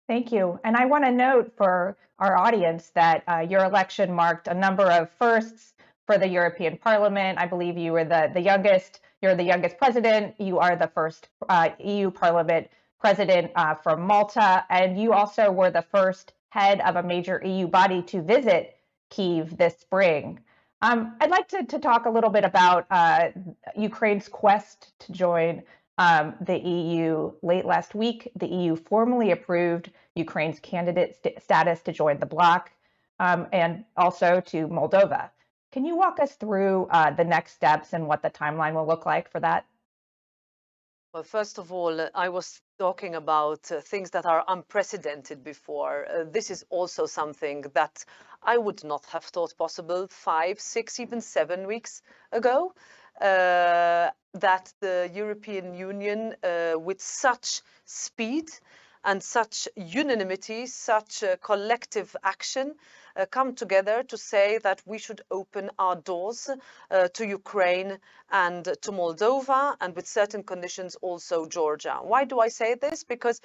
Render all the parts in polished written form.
Thank you. And I want to note for our audience that your election marked a number of firsts for the European Parliament. I believe you were the youngest. You're the youngest president. You are the first EU Parliament president from Malta, and you also were the first head of a major EU body to visit Kyiv this spring. I'd like to talk a little bit about Ukraine's quest to join the EU. Late last week, the EU formally approved Ukraine's candidate status to join the bloc, and also to Moldova. Can you walk us through the next steps and what the timeline will look like for that? Well, first of all, I was talking about things that are unprecedented before. This is also something that I would not have thought possible 5, 6, even 7 weeks ago. That the European Union, with such speed and such unanimity, such collective action, come together to say that we should open our doors to Ukraine and to Moldova, and with certain conditions also Georgia. Why do I say this? Because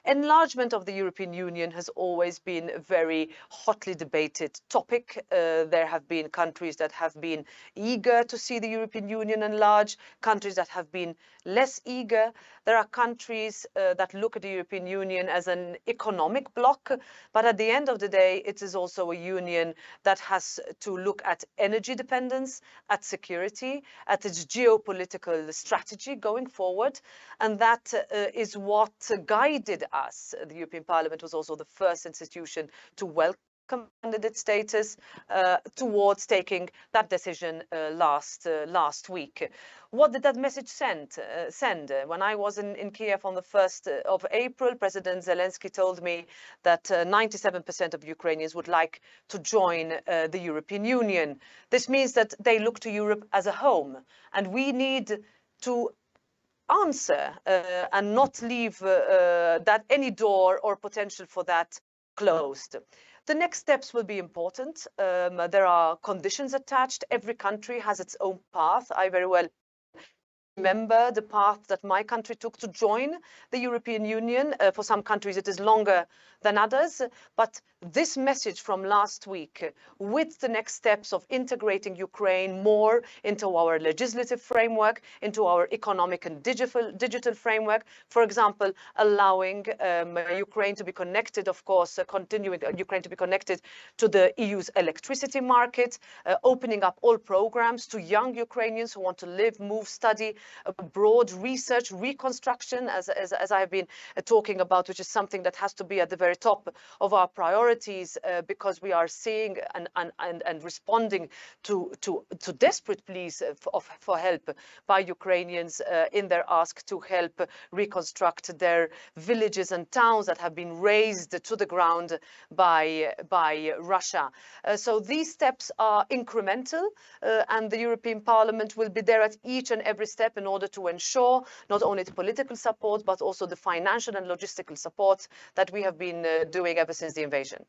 enlargement of the European Union has always been a very hotly debated topic. There have been countries that have been eager to see the European Union enlarge, countries that have been less eager. There are countries that look at the European Union as an economic bloc, but at the end of the day, it is also a union that has to look at energy dependence, at security, at its geopolitical strategy going forward. And that is what guided us. The European Parliament was also the first institution to welcome candidate status towards taking that decision last week. What did that message send? When I was in Kiev on the 1st of April, President Zelensky told me that 97% of Ukrainians would like to join the European Union. This means that they look to Europe as a home, and we need to answer and not leave that any door or potential for that closed. The next steps will be important. There are conditions attached. Every country has its own path. I very well remember the path that my country took to join the European Union. For some countries, it is longer than others. But this message from last week, with the next steps of integrating Ukraine more into our legislative framework, into our economic and digital framework, for example, allowing Ukraine to be connected, of course, continuing Ukraine to be connected to the EU's electricity market, opening up all programs to young Ukrainians who want to live, move, study abroad, research, reconstruction, as I have been talking about, which is something that has to be at the very top of our priorities, because we are seeing and responding to desperate pleas for help by Ukrainians in their ask to help reconstruct their villages and towns that have been razed to the ground by Russia. So these steps are incremental, and the European Parliament will be there at each and every step in order to ensure not only the political support, but also the financial and logistical support that we have been doing ever since the invasion.